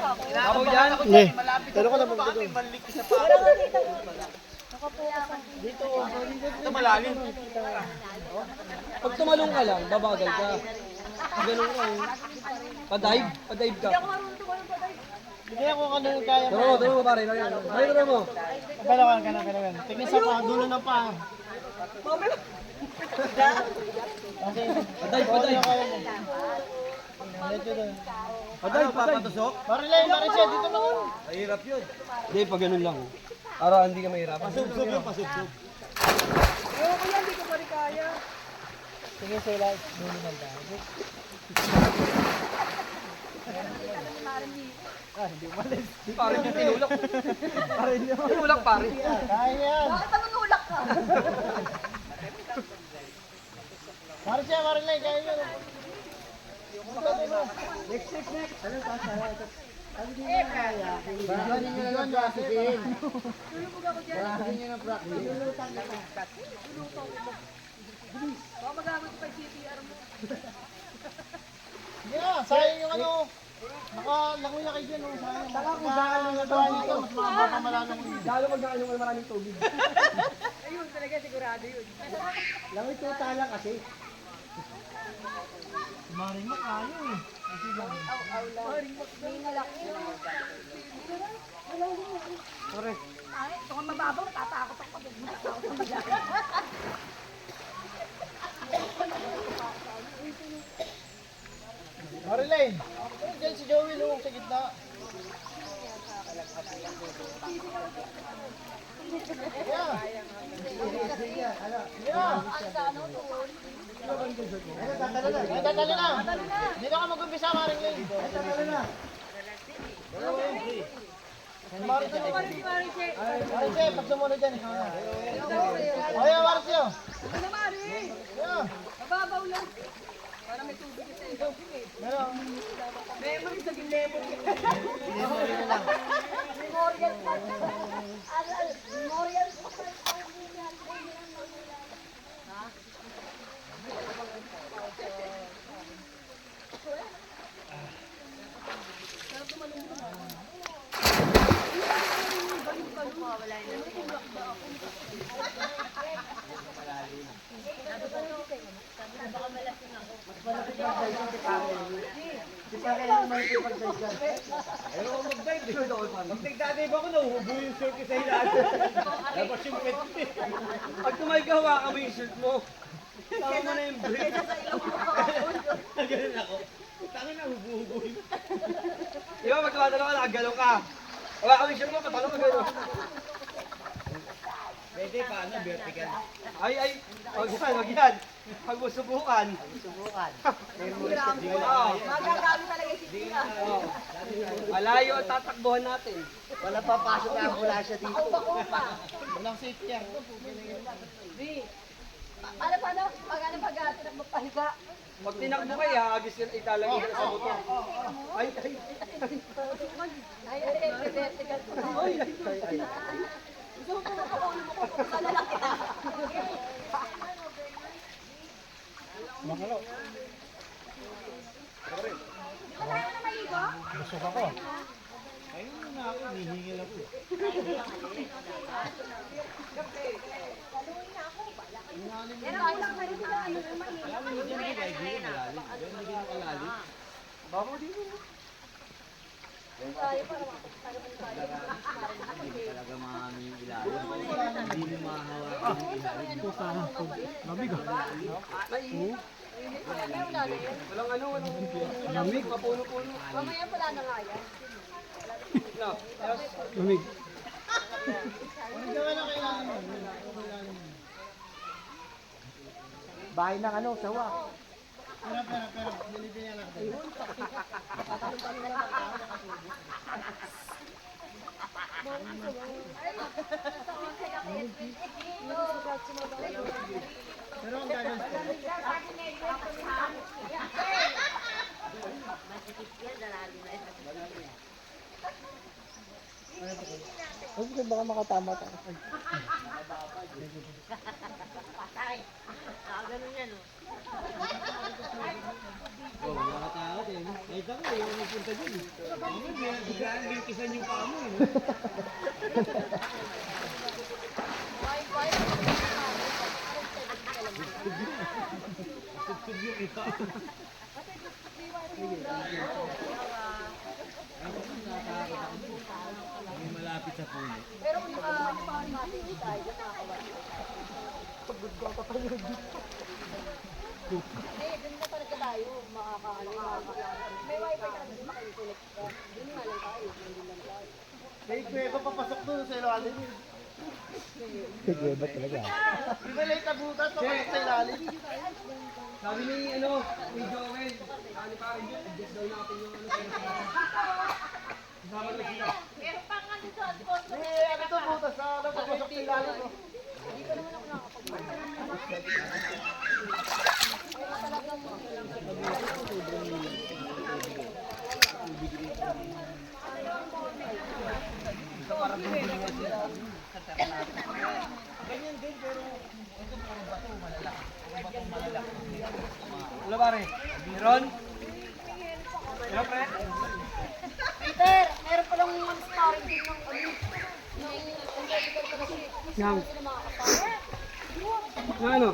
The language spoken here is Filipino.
Ako dyan? Hindi. Pero ko naman dito. Dito. Ito malalim. Pag tumalong ka lang, babagal ka. Ganun ka eh. Padive? Padive ka. Hindi ako ano yung kaya. Turo mo pare. Turo mo. Kailangan ka na. Tingin sa pa, dulo na pa. Padive. Padive, papatusok? Marilay, siya dito noon. Mahirap yun. Hindi, pag ganun lang. Para hindi ka mahirap. Pasubsob yun, pasubsob. Ewan ko yan, di ko pa rin kaya. Tingin sa ilaw, dulo na dahil. Hindi umalis. Pare, tinulak. Tinulak pare. Kaya yan. Bakit nanunulak ka? Marilay, kaya yun. Next. Anong kasa? Hindi na kaya. Barahanin nyo na lang practice. Barahanin nyo na practice. Lulutang na lang. Baka magamit pa yung CPR mo. Yeah, sayang yung ano. Nakalangoy na kayo dyan. Sayang. Saka kung saan ang nagawa nito, mas mababa malalong yun. Lalo magkakain ng maraming tubig. Ayun, talaga sigurado yun. Langoy tuta lang kasi. Maring mo kayo eh. Kasi lang. May nalaki. Correct. Ay, kung mababaw, natatakot ako pag natatakot ang malaki. Marilyn, dyan si Joey Lung sa gitna. Yeah. Ay, tatalo na. Dito ka mag-umpisa, Marilyn. Ay, tatalo na. Marice, pag sumunod dyan, ikaw na. Ayan, Marice. Ano na, Mari? Yeah. Mababaw lang. Para may tubig sa iyo. Meron. Memory sa lemon. Memory na lang. Memorial pa. Memorial pa. Pag nagdadive ako, nahuhubo yung shirt ko sa ilalim. Tapos yung pet. Pag tumaygawa ka mo yung shirt mo. Tama mo na yung break. Ganun ako. Tangin na, hubo-hubo. Di ba, pag tumatalo ka, nakagalaw ka. Wala ka yung shirt mo, patalo ka gano'n. Pwede pa, ano, vertical. Ay, wag yan. Pag mo subukan. Oo. Magagaling talaga yung CPR. Malayo ang tatakbuhan natin. Wala papasok na wala siya dito. Upa-upa. Walang safety yan. Paano? Pag magpahiga. Pag tinakbo kayo, haagis ka italagay ka sa motor. Ay. Vertical pa. Gusto mo makaulo mo kung malalaki na. Makalo. Di ba tayo na maligo? Busog ako. Ayun na ako, hihingil ako. Pero ay lang rin sila ano yung mahirap. Babo dito. Tayo para Talaga mami yung ilalim. Hindi mo mahawakan yung ilalim. Lamig ah. Walang ano. Lamig, mapuno-puno. mamaya pala na nga yan. No. Lamig. Ano gawa na kailangan mo? Bahay ng ano, sawa. Pero, nilibigyan lang tayo. Pero ang gagawin ko. Baka makatama tayo. Oh, nakakatakot eh. Nakita ko eh, yung nagpunta dyan eh. Biglaan yung kisan yung paa mo eh. Tugtog yung ito. May malapit sa puno. Pero kung paano natin dito tayo, nakakawala. Hindi, dun na talaga tayo, makakaano, may wifi na dun makainternet ka. Dun nga lang tayo, dun lang tayo. May kuweba papasok doon sa ilalim. Kuweba talaga. Di ba late na butas papasok sa ilalim? Sabi ni, ni Joel, sabi pa rin yun, adjust daw natin yung Kasama na sila. Pero pang ano doon, sponsor. Ano to butas na papasok sa ilalim? Oh. Hindi ko naman ako nakakapag-bukas. Wala pare? Meron? Meron pre? Peter, meron palang sparring din ng ano. Ng medical ka kasi. Sila makakapag. Ano?